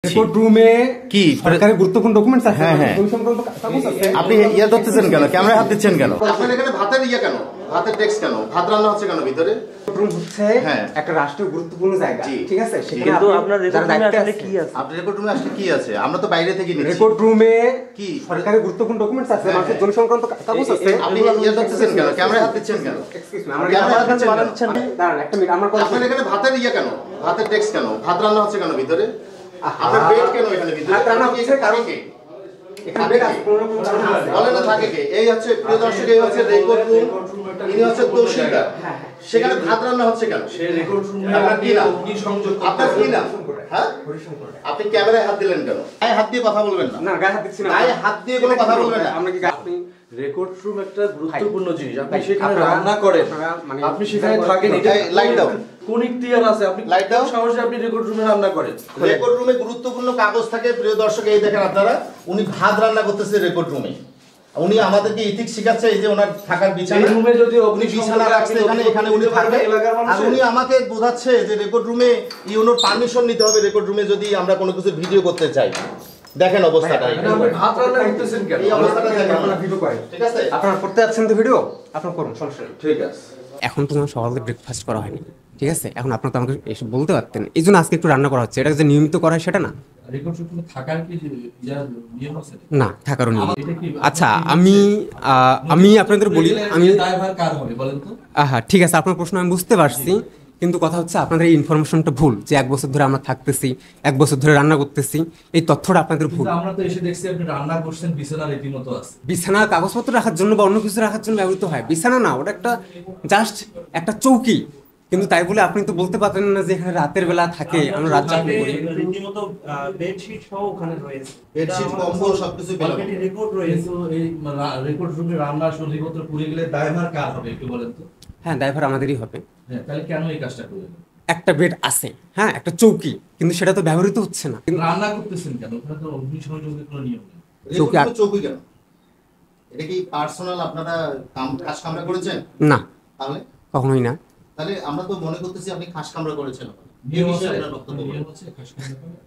Record রুমে কি সরকারি গুরুত্বপূর্ণ ডকুমেন্টস আছে? হ্যাঁ হ্যাঁ, আপনি ইয়া ধরতেছেন কেন? ক্যামেরা হাত দিচ্ছেন কেন? আপনার এখানে ভাতের ইয়া কেন? ভাতের ডেস্ক কেন? ভাত রান্না হচ্ছে কেন ভিতরে? রুম হচ্ছে একটা রাষ্ট্রীয় গুরুত্বপূর্ণ জায়গা, ঠিক আছে? কিন্তু আপনার রেকর্ড রুমে আসলে কি আছে? আপনার রেকর্ড রুমে আসলে কি আছে? আমরা তো বাইরে থেকে নিচ্ছি। রেকর্ড রুমে কি সরকারি গুরুত্বপূর্ণ ডকুমেন্টস আছে, মানুষের জন্য সংক্রান্ত কাগজ আছে। আপনি ইয়া ধরতেছেন কেন? ক্যামেরা হাত দিচ্ছেন কেন? এক্সকিউজ মি, আমরা ক্যামেরা হাত দিচ্ছেন কেন? দাঁড়ান একটা মিনিট, আমার কথা। আপনার এখানে ভাতের ইয়া কেন? ভাতের ডেস্ক কেন? ভাত রান্না হচ্ছে কেন ভিতরে? আপনার বেড কেন এখানে ভিতরে? ভাত রান্না হচ্ছে কারণ কি? এখানে বেড আছে, কোন রকম ঝামেলা আছে? বলেন না থাকে কে? এই হচ্ছে প্রিয় দর্শক, এই হচ্ছে রেকর্ড রুম, ইনি হচ্ছে তহসিলদার। সেখানে ভাত রান্না হচ্ছে কেন? সে রেকর্ড রুমে আপনার কি নাম? অগ্নি সংযোগ। আপনার কি নাম? হ্যাঁ, আপনি ক্যামেরায় হাত দিলেন কেন? গায়ে হাত দিয়ে কথা বলবেন না। না, গায়ে হাত দিচ্ছি না। গায়ে হাত দিয়ে কোনো কথা বলবেন না। আমরা কি আপনি রেকর্ড রুম একটা গুরুত্বপূর্ণ জিনিস। আপনি সেখানে রান্না করেন, আপনি সেখানে থাকেন। এটা লাইট দাও। কোন ইখতিয়ার আছে? আপনি লাইট দাও। সাহসে আপনি রেকর্ড রুমে রান্না করেন। রেকর্ড রুমে গুরুত্বপূর্ণ কাগজ থাকে। প্রিয় দর্শক, এই দেখেন আপনারা, উনি ভাত রান্না করতেছে রেকর্ড রুমে। উনি আমাদেরকে ইথিক্স শিখাচ্ছে। এই যে ওনার থাকার বিছানা, এই রুমে যদি উনি বিছানা রাখছে এখানে, এখানে উনি থাকবে। আর উনি আমাকে বোঝাচ্ছে যে রেকর্ড রুমে ইউনোর পারমিশন নিতে হবে রেকর্ড রুমে যদি আমরা কোনো কিছু ভিডিও করতে চাই। দেখেন অবস্থাটা, আপনি ভাত রান্না করতেছেন কেন? এই অবস্থাটা দেখেন। আপনারা ভিডিও করেন, ঠিক আছে? আপনারা করতে যাচ্ছেন তো ভিডিও, আপনারা করুন, সমস্যা নেই। ঠিক আছে। এখন তো আমার সকালে ব্রেকফাস্ট করা হয়নি, ঠিক আছে? এখন আপনারা তো আমাকে এসব বলতে পারতেন, এই জন্য আজকে একটু রান্না করা হচ্ছে। এটা যে নিয়মিত করা হয় সেটা না। রেকর্ড রুমে থাকার কি নিয়ম আছে? না, থাকারও নিয়ম। আচ্ছা, আমি আপনাদের বলি, আমি ড্রাইভার কার হবে বলেন তো? ঠিক আছে, আপনার প্রশ্ন আমি বুঝতে পারছি, কিন্তু কথা হচ্ছে আপনাদের এই ইনফরমেশনটা ভুল যে 1 বছর ধরে আমরা থাকতেছি, 1 বছর ধরে রান্না করতেছি, এই তথ্যটা আপনাদের ভুল। আমরা তো এসে দেখছি আপনি রান্না করছেন, বিছানা রীতিমতো আছে। বিছানা কাগজপত্র রাখার জন্য বা অন্য কিছু রাখার জন্য ব্যবহৃত হয়, বিছানা না, ওটা একটা জাস্ট একটা চৌকি। কিন্তু তাই বলে আপনি তো বলতে পারতেন না যে এখানে রাতের বেলা থাকে, আমরা রাত জাগি করি। রীতিমতো বেডশিট সহ ওখানে রয়েছে, বেডশিট, কম্বল সবকিছু পেলাম। অলরেডি রেকর্ড রয়েছে। এই রেকর্ড রুমে রান্না সরঞ্জামপত্র পুড়ে গেলে ড্রাইভার কার হবে একটু বলেন তো? হ্যাঁ, ড্রাইভার আমাদেরই হবে। হ্যাঁ, তাহলে কেন এই কাজটা করলেন? একটা বেড আছে, হ্যাঁ, একটা চৌকি, কিন্তু সেটা তো ব্যবহৃত হচ্ছে না। কিন্তু রান্না করতেছেন কেন? ওখানে তো অগ্নিসংযোগের কোনো নিয়ম নেই। চৌকি কেন? এটা কি পার্সোনাল আপনারা খাস কামরা করেছেন? না, তাহলে কখনোই না। তাহলে আমরা তো মনে করতেছি আপনি খাস কামরা করেছেন। নিয়ম আছে, আপনার বক্তব্য বলুন। নিয়ম আছে খাস কামরা করে?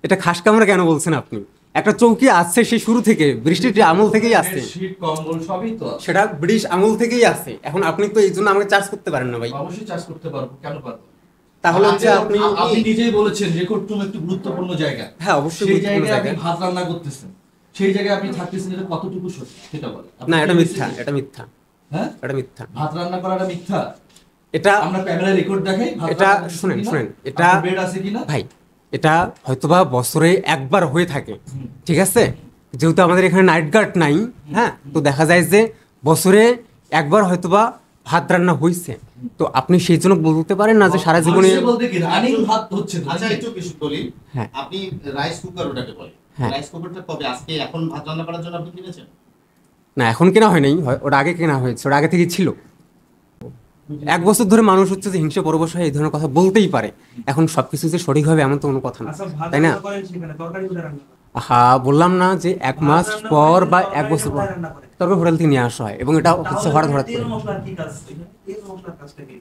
এটা খাস কামরা কেন বলছেন আপনি? একটা চৌকি আছে সেই শুরু থেকে, ব্রিটিশ আমল থেকেই আছে। শীত কম্বল সবই তো আছে। সেটা ব্রিটিশ আমল থেকেই আছে। এখন আপনি তো এই জন্য আমাকে চার্জ করতে পারেন না ভাই। অবশ্যই চাষ করতে পারবো, কেন পারবো? তাহলে হচ্ছে আপনি নিজেই বলেছেন রেকর্ড রুম একটু গুরুত্বপূর্ণ জায়গা। হ্যাঁ, অবশ্যই সেই গুরুত্বপূর্ণ জায়গায় আপনি জায়গা। ভাত রান্না করতেছেন, সেই জায়গায় আপনি থাকতেছেন, এটা কতটুকু সত্যি সেটা বলেন। না, এটা মিথ্যা, এটা মিথ্যা। হ্যাঁ, এটা মিথ্যা। ভাত রান্না করাটা মিথ্যা। এটা আমরা ক্যামেরা রেকর্ড দেখাই। এটা শুনেন, এটা বেড আছে কিনা ভাই, এটা হয়তোবা বছরে একবার হয়ে থাকে, ঠিক আছে? যেহেতু আমাদের এখানে নাইট গার্ড নাই, হ্যাঁ, তো দেখা যায় যে বছরে একবার হয়তোবা ভাত রান্না হইছে। তো আপনি সেই জন্য বলতে পারেন না যে সারা জীবনে বলতে কি রানিং ভাত হচ্ছে তো? আচ্ছা, একটু কিছু বলি। হ্যাঁ। আপনি রাইস কুকার ওটাকে বলেন, হ্যাঁ। রাইস কুকারটা কবে আজকে এখন ভাত রান্না করার জন্য আপনি কিনেছেন? না, এখন কেনা হয় নাই, ওটা আগে কেনা হয়েছে, ওটা আগে থেকেই ছিল। 1 বছর ধরে মানুষ হচ্ছে যে হিংসা পরবশ হয়ে এই ধরনের কথা বলতেই পারে। এখন সবকিছু যে সঠিক হবে এমন তো কোনো কথা না, আচ্ছা, ভাত তাই না? রান্না করেন সেখানে তরকারি করে রান্না করেন। বললাম না যে 1 মাস পর বা 1 বছর পর রান্না করেন। তরকারি হোটেল থেকে নিয়ে আসা হয়, এবং এটা হচ্ছে হঠাৎ হঠাৎ তেল করে। মশলার কি কাজ? তেল মশলার কাজটা কি?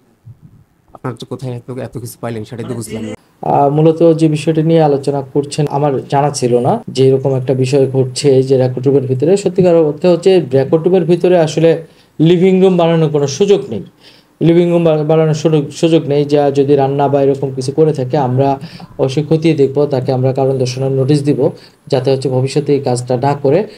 আপনার তো কোথায় এত কিছু পাইলেন সেটাই তো বুঝলাম না। মূলত যে বিষয়টি নিয়ে আলোচনা করছেন আমার জানা ছিল না যে এরকম একটা বিষয় ঘটছে, যে রেকর্ড রুমের ভিতরে। সত্যিকার অর্থে হচ্ছে রেকর্ড রুমের ভিতরে আসলে লিভিং রুম বানানোর কোনো সুযোগ নেই। লিভিং রুম বানানোর সুযোগ নেই। যা যদি রান্না বা এরকম কিছু করে থাকে আমরা অবশ্যই খতিয়ে দেখবো, তাকে আমরা কারণ দর্শানোর নোটিশ দিব, যাতে হচ্ছে ভবিষ্যতে এই কাজটা না করে।